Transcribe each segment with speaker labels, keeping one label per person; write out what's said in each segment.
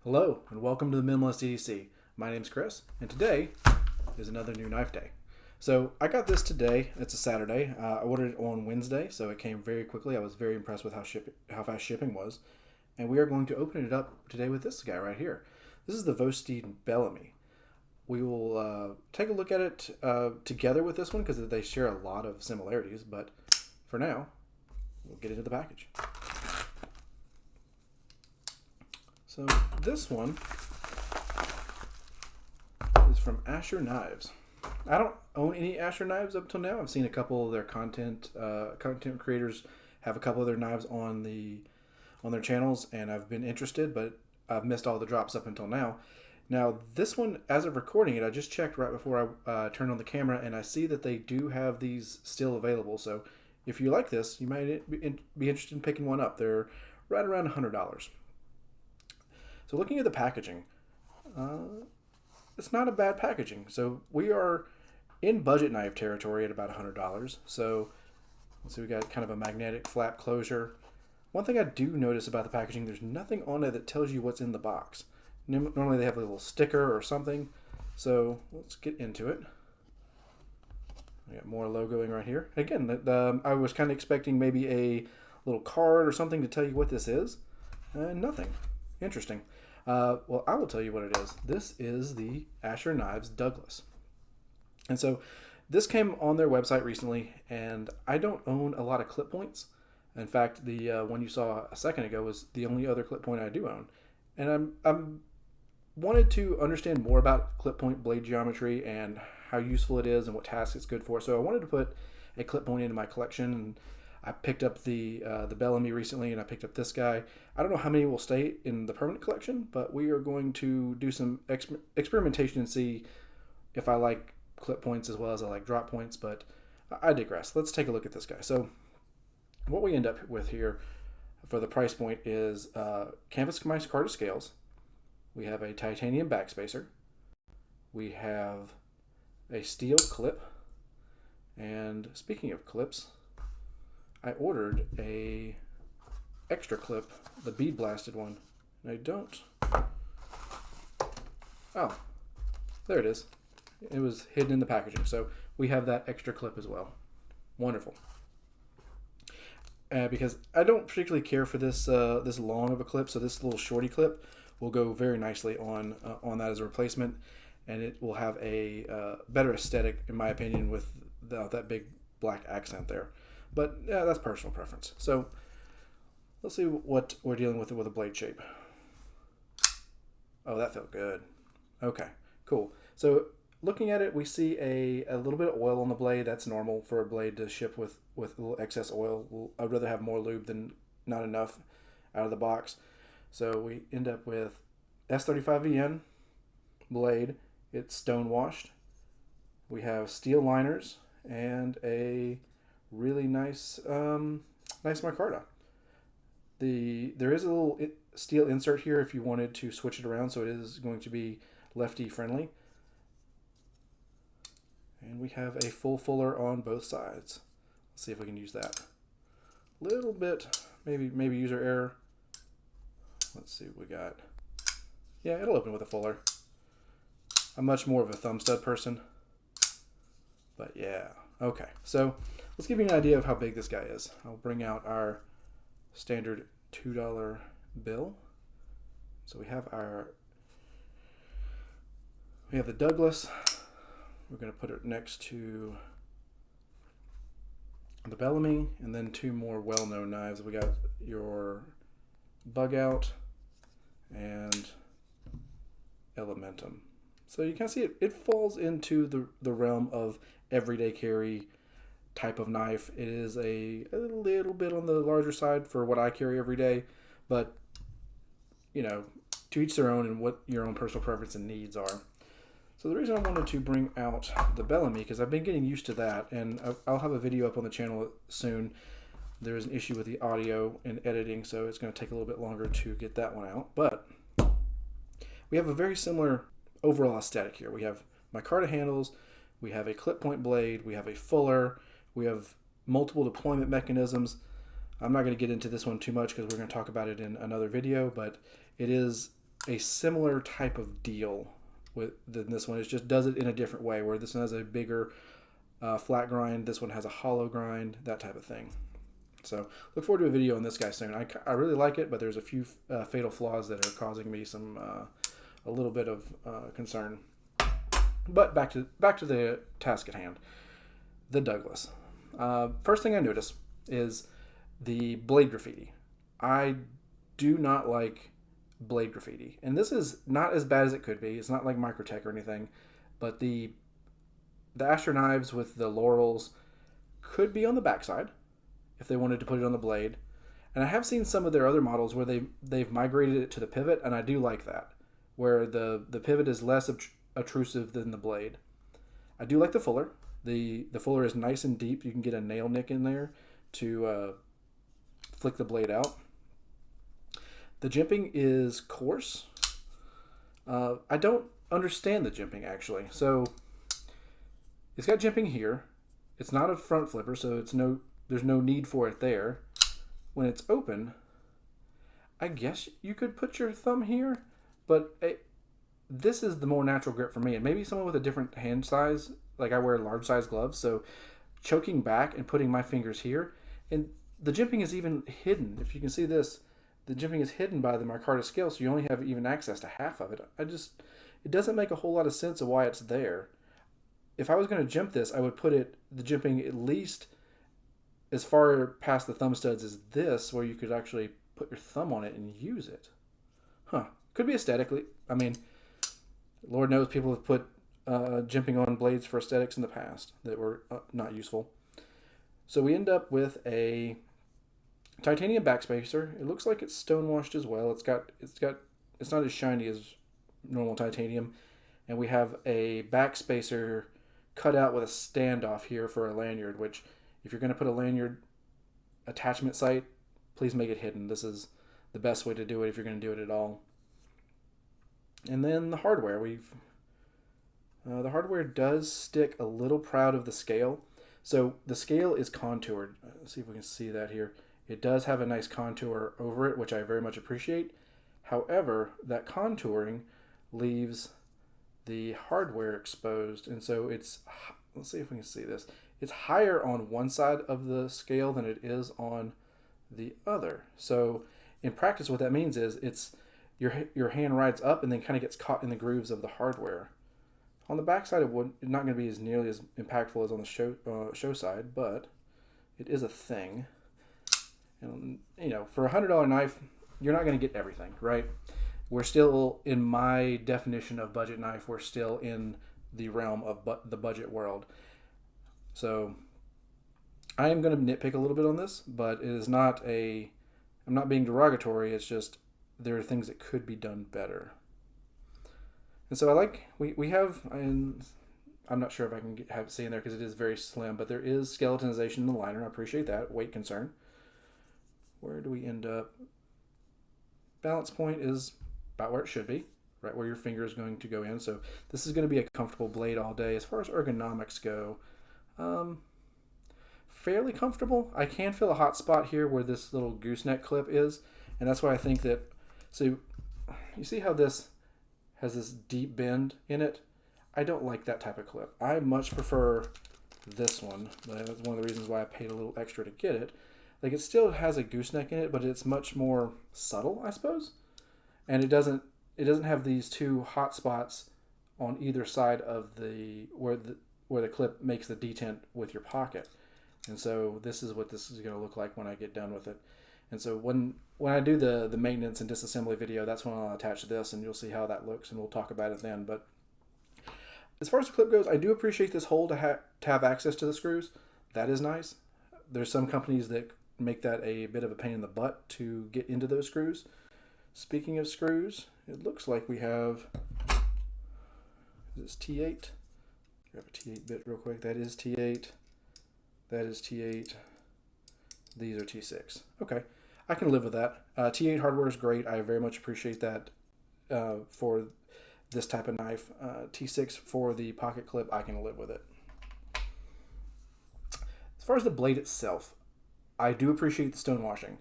Speaker 1: Hello and welcome to the Minimalist EDC. My name's Chris and today is another new knife day. So I got this today. It's a Saturday. I ordered it on Wednesday, so it came very quickly. I was very impressed with how fast shipping was. And we are going to open it up today with this guy right here. This is the Vosteed Bellamy. We will take a look at it together with this one because they share a lot of similarities. But for now, we'll get into the package. So this one is from Asher Knives. I don't own any Asher knives up till now. I've seen a couple of their content creators have a couple of their knives on their channels, and I've been interested, but I've missed all the drops up until now. Now this one, as of recording it, I just checked right before I turned on the camera, and I see that they do have these still available. So if you like this, you might be interested in picking one up. They're right around $100. So looking at the packaging, it's not a bad packaging. So we are in budget knife territory at about $100. So let's see, we got kind of a magnetic flap closure. One thing I do notice about the packaging, there's nothing on it that tells you what's in the box. Normally they have a little sticker or something. So let's get into it. We got more logoing right here. Again, I was kind of expecting maybe a little card or something to tell you what this is. Nothing. Interesting. Well, I will tell you what it is. This is the Asher Knives Douglas. And so this came on their website recently, and I don't own a lot of clip points. In fact, the one you saw a second ago was the only other clip point I do own. And I'm wanted to understand more about clip point blade geometry and how useful it is and what tasks it's good for. So I wanted to put a clip point into my collection, and I picked up the Bellamy recently, and I picked up this guy. I don't know how many will stay in the permanent collection, but we are going to do some experimentation and see if I like clip points as well as I like drop points, but I digress. Let's take a look at this guy. So what we end up with here for the price point is canvas micarta scales. We have a titanium backspacer. We have a steel clip. And speaking of clips, I ordered a extra clip, the bead blasted one. And I don't. Oh, there it is. It was hidden in the packaging. So we have that extra clip as well. Wonderful. Because I don't particularly care for this this long of a clip, so this little shorty clip will go very nicely on that as a replacement, and it will have a better aesthetic, in my opinion, with that big black accent there. But yeah, that's personal preference. So let's see what we're dealing with a blade shape. Oh, that felt good. Okay, cool. So looking at it, we see a little bit of oil on the blade. That's normal for a blade to ship with a little excess oil. I'd rather have more lube than not enough out of the box. So we end up with S35VN blade. It's stone washed. We have steel liners and a really nice nice micarta. There is a little steel insert here if you wanted to switch it around, so it is going to be lefty friendly. And we have a full fuller on both sides. Let's see if we can use that. Little bit, maybe user error. Let's see what we got. Yeah, it'll open with a fuller. I'm much more of a thumb stud person. But yeah, okay. So let's give you an idea of how big this guy is. I'll bring out our standard $2 bill. So we have the Douglas. We're going to put it next to the Bellamy, and then two more well-known knives. We got your Bug Out and Elementum. So you can see it falls into the realm of everyday carry type of knife. It is a little bit on the larger side for what I carry every day, but you know, to each their own and what your own personal preference and needs are. So the reason I wanted to bring out the Bellamy, because I've been getting used to that, and I'll have a video up on the channel soon. There is an issue with the audio and editing, so it's going to take a little bit longer to get that one out. But we have a very similar overall aesthetic here. We have micarta handles, we have a clip point blade, we have a fuller, we have multiple deployment mechanisms. I'm not going to get into this one too much because we're going to talk about it in another video, but it is a similar type of deal than this one. It just does it in a different way, where this one has a bigger flat grind, this one has a hollow grind, that type of thing. So look forward to a video on this guy soon. I really like it, but there's a few fatal flaws that are causing me some a little bit of concern. But back to the task at hand, the Douglas. First thing I notice is the blade graffiti. I do not like blade graffiti, and this is not as bad as it could be. It's not like Microtech or anything, but the Asher knives with the laurels could be on the backside if they wanted to put it on the blade. And I have seen some of their other models where they've migrated it to the pivot, and I do like that, where the pivot is less obtrusive than the blade. I do like the fuller. The fuller is nice and deep. You can get a nail nick in there to flick the blade out. The jimping is coarse. I don't understand the jimping, actually. So it's got jimping here. It's not a front flipper, so there's no need for it there. When it's open, I guess you could put your thumb here, but this is the more natural grip for me. And maybe someone with a different hand size, like I wear large size gloves, so choking back and putting my fingers here. And the jimping is even hidden. If you can see this, the jimping is hidden by the micarta scale, so you only have even access to half of it. It doesn't make a whole lot of sense of why it's there. If I was going to jimp this, I would put the jimping at least as far past the thumb studs as this, where you could actually put your thumb on it and use it. Could be aesthetically. I mean, Lord knows people have put jimping on blades for aesthetics in the past that were not useful. So we end up with a titanium backspacer. It looks like it's stonewashed as well. It's not as shiny as normal titanium, and we have a backspacer cut out with a standoff here for a lanyard, which if you're going to put a lanyard attachment site, please make it hidden. This is the best way to do it if you're going to do it at all. And then the hardware. The hardware does stick a little proud of the scale. So the scale is contoured. Let's see if we can see that here. It does have a nice contour over it, which I very much appreciate. However, that contouring leaves the hardware exposed, and so let's see if we can see this. It's higher on one side of the scale than it is on the other. So in practice, what that means is it's your hand rides up and then kind of gets caught in the grooves of the hardware. On the back side, it's not going to be as nearly as impactful as on the show side, but it is a thing. And for $100 knife, you're not going to get everything, right? We're still, in my definition of budget knife, we're still in the realm of the budget world. So I am going to nitpick a little bit on this, but it is not I'm not being derogatory. It's just there are things that could be done better. And so we have, and I'm not sure if I can have it see in there because it is very slim, but there is skeletonization in the liner. I appreciate that. Weight concern. Where do we end up? Balance point is about where it should be, right where your finger is going to go in. So this is going to be a comfortable blade all day. As far as ergonomics go, fairly comfortable. I can feel a hot spot here where this little gooseneck clip is, and that's why I think that, so you see how this has this deep bend in it? I don't like that type of clip. I much prefer this one. That's one of the reasons why I paid a little extra to get it. Like, it still has a gooseneck in it, but it's much more subtle, I suppose. And it doesn't have these two hot spots on either side of where the clip makes the detent with your pocket. And so this is what this is going to look like when I get done with it. And so when I do the maintenance and disassembly video, that's when I'll attach this, and you'll see how that looks, and we'll talk about it then. But as far as the clip goes, I do appreciate this hole to have access to the screws. That is nice. There's some companies that make that a bit of a pain in the butt to get into those screws. Speaking of screws, it looks like we have, is this T8? Grab a T8 bit real quick. That is T8. That is T8. These are T6. Okay, I can live with that. T8 hardware is great. I very much appreciate that for this type of knife. T6 for the pocket clip, I can live with it. As far as the blade itself, I do appreciate the stonewashing.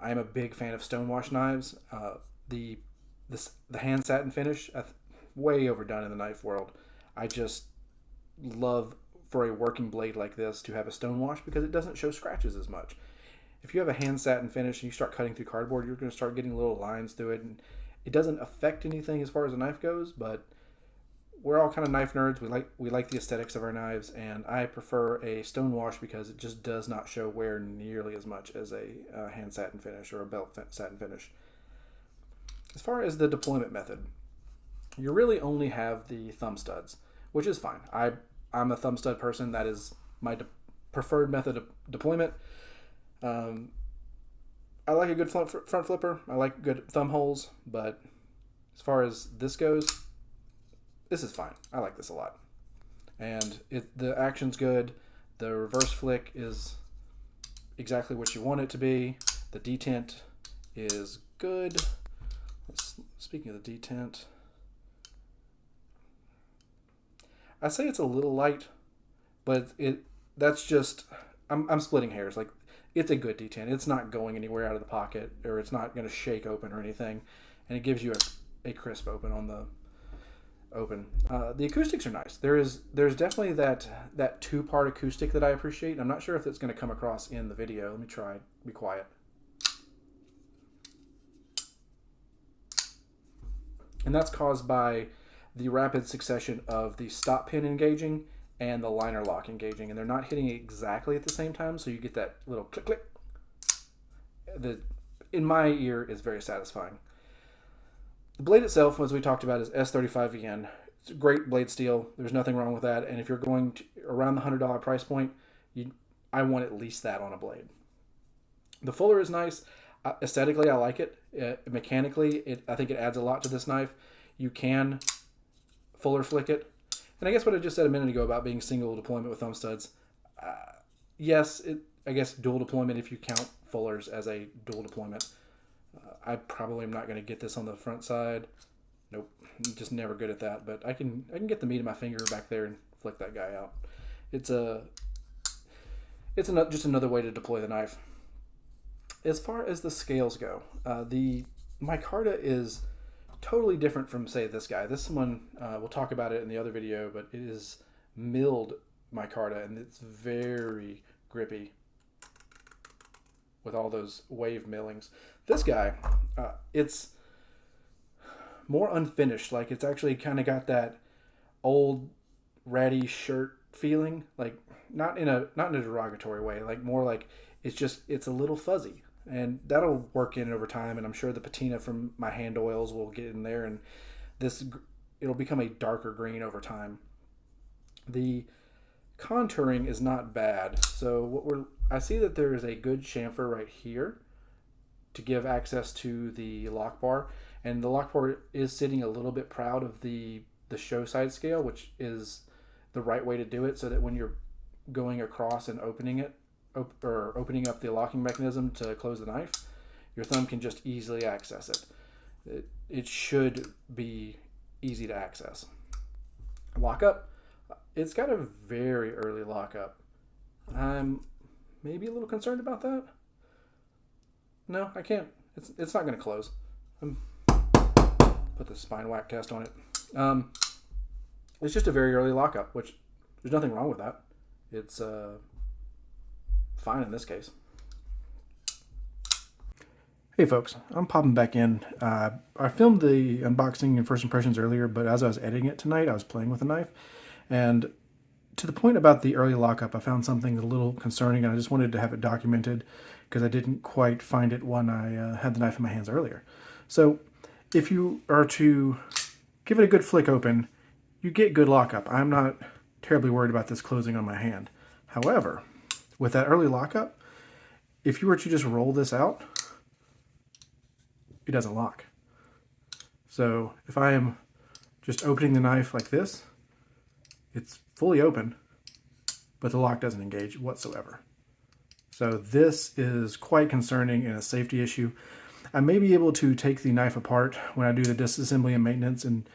Speaker 1: I am a big fan of stonewash knives. The the hand satin finish, way overdone in the knife world. I just love for a working blade like this to have a stone wash because it doesn't show scratches as much. If you have a hand satin finish and you start cutting through cardboard, you're going to start getting little lines through it, and it doesn't affect anything as far as a knife goes. But we're all kind of knife nerds. We like the aesthetics of our knives, and I prefer a stone wash because it just does not show wear nearly as much as a hand satin finish or a belt satin finish. As far as the deployment method, you really only have the thumb studs, which is fine. I'm a thumb stud person. That is my preferred method of deployment. I like a good front flipper. I like good thumb holes, but as far as this goes, this is fine. I like this a lot. And the action's good. The reverse flick is exactly what you want it to be. The detent is good. Speaking of the detent, I say it's a little light, but that's just I'm splitting hairs. Like, it's a good detent. It's not going anywhere out of the pocket, or it's not going to shake open or anything, and it gives you a crisp open on the open. The acoustics are nice. There's definitely that two-part acoustic that I appreciate. I'm not sure if it's going to come across in the video. Let me try. Be quiet. And that's caused by the rapid succession of the stop pin engaging and the liner lock engaging, and they're not hitting exactly at the same time, so you get that little click click. That in my ear is very satisfying. The blade itself, as we talked about, is S35VN. It's a great blade steel. There's nothing wrong with that, and if you're going to around the $100 price point, I want at least that on a blade. The fuller is nice. Aesthetically, I like it. Mechanically, I think it adds a lot to this knife. You can fuller flick it. And I guess what I just said a minute ago about being single deployment with thumb studs, yes, I guess dual deployment if you count fullers as a dual deployment. I probably am not going to get this on the front side. Nope, I'm just never good at that. But I can get the meat of my finger back there and flick that guy out. It's just another way to deploy the knife. As far as the scales go, the micarta is totally different from, say, this guy. This one, we'll talk about it in the other video, but it is milled micarta, and it's very grippy with all those wave millings. This guy, it's more unfinished. Like, it's actually kind of got that old ratty shirt feeling, like not in a derogatory way, like more like it's a little fuzzy. And that'll work in over time, and I'm sure the patina from my hand oils will get in there, and it'll become a darker green over time. The contouring is not bad, so I see that there is a good chamfer right here to give access to the lock bar, and the lock bar is sitting a little bit proud of the show side scale, which is the right way to do it, so that when you're going across and opening it, or opening up the locking mechanism to close the knife, your thumb can just easily access it. It should be easy to access. Lockup, it's got a very early lockup. I'm maybe a little concerned about that. No, I can't. It's not going to close. Put the spine whack test on it. It's just a very early lockup, which there's nothing wrong with that. It's fine in this case. Hey folks, I'm popping back in. I filmed the unboxing and first impressions earlier, but as I was editing it tonight, I was playing with the knife. And to the point about the early lockup, I found something a little concerning, and I just wanted to have it documented because I didn't quite find it when I had the knife in my hands earlier. So if you are to give it a good flick open, you get good lockup. I'm not terribly worried about this closing on my hand. However, with that early lockup, if you were to just roll this out, it doesn't lock. So if I am just opening the knife like this, it's fully open, but the lock doesn't engage whatsoever. So this is quite concerning and a safety issue. I may be able to take the knife apart when I do the disassembly and maintenance, and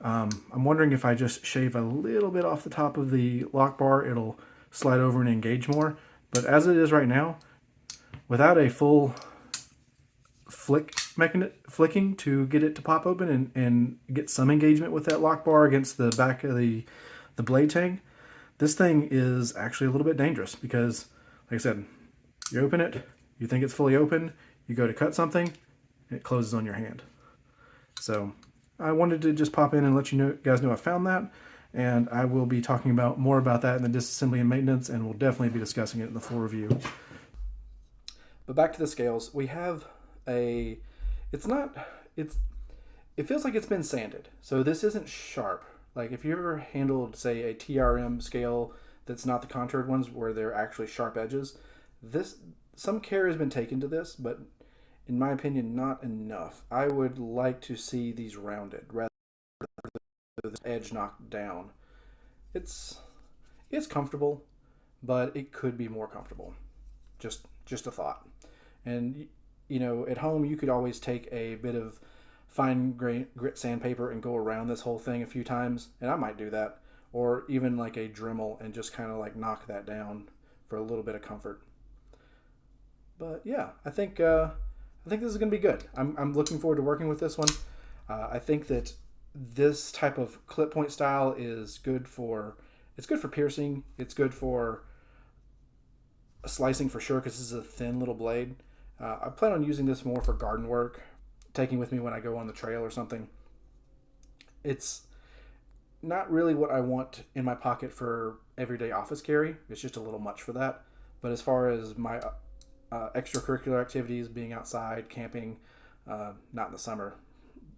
Speaker 1: I'm wondering if I just shave a little bit off the top of the lock bar, it'll slide over and engage more. But as it is right now, without a full flick flicking to get it to pop open and get some engagement with that lock bar against the back of the blade tang, this thing is actually a little bit dangerous because, like I said, you open it, you think it's fully open, you go to cut something, and it closes on your hand. So I wanted to just pop in and let you guys know I found that, and I will be talking more about that in the disassembly and maintenance, and we'll definitely be discussing it in the full review. But back to the scales, we have it feels like it's been sanded. So this isn't sharp. Like if you ever handled, say, a TRM scale that's not the contoured ones where they're actually sharp edges, some care has been taken to this, but in my opinion, not enough. I would like to see these rounded rather than the edge knocked down. It's comfortable, but it could be more comfortable. Just a thought. And at home you could always take a bit of fine grit sandpaper and go around this whole thing a few times, and I might do that, or even like a Dremel and just kind of like knock that down for a little bit of comfort. But yeah, I think this is going to be good. I'm looking forward to working with this one. I think that this type of clip point style is good for piercing. It's good for slicing for sure because this is a thin little blade. I plan on using this more for garden work, taking with me when I go on the trail or something. It's not really what I want in my pocket for everyday office carry. It's just a little much for that. But as far as my extracurricular activities, being outside, camping, not in the summer,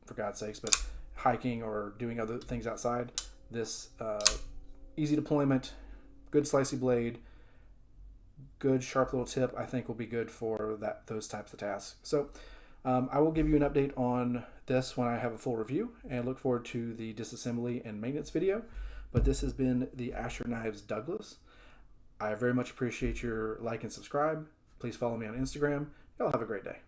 Speaker 1: for God's sakes, but hiking or doing other things outside, this easy deployment, good slicey blade, good sharp little tip, I think will be good for those types of tasks. So I will give you an update on this when I have a full review, and look forward to the disassembly and maintenance video. But this has been the Asher Knives Douglas. I very much appreciate your like and subscribe. Please follow me on Instagram. Y'all have a great day.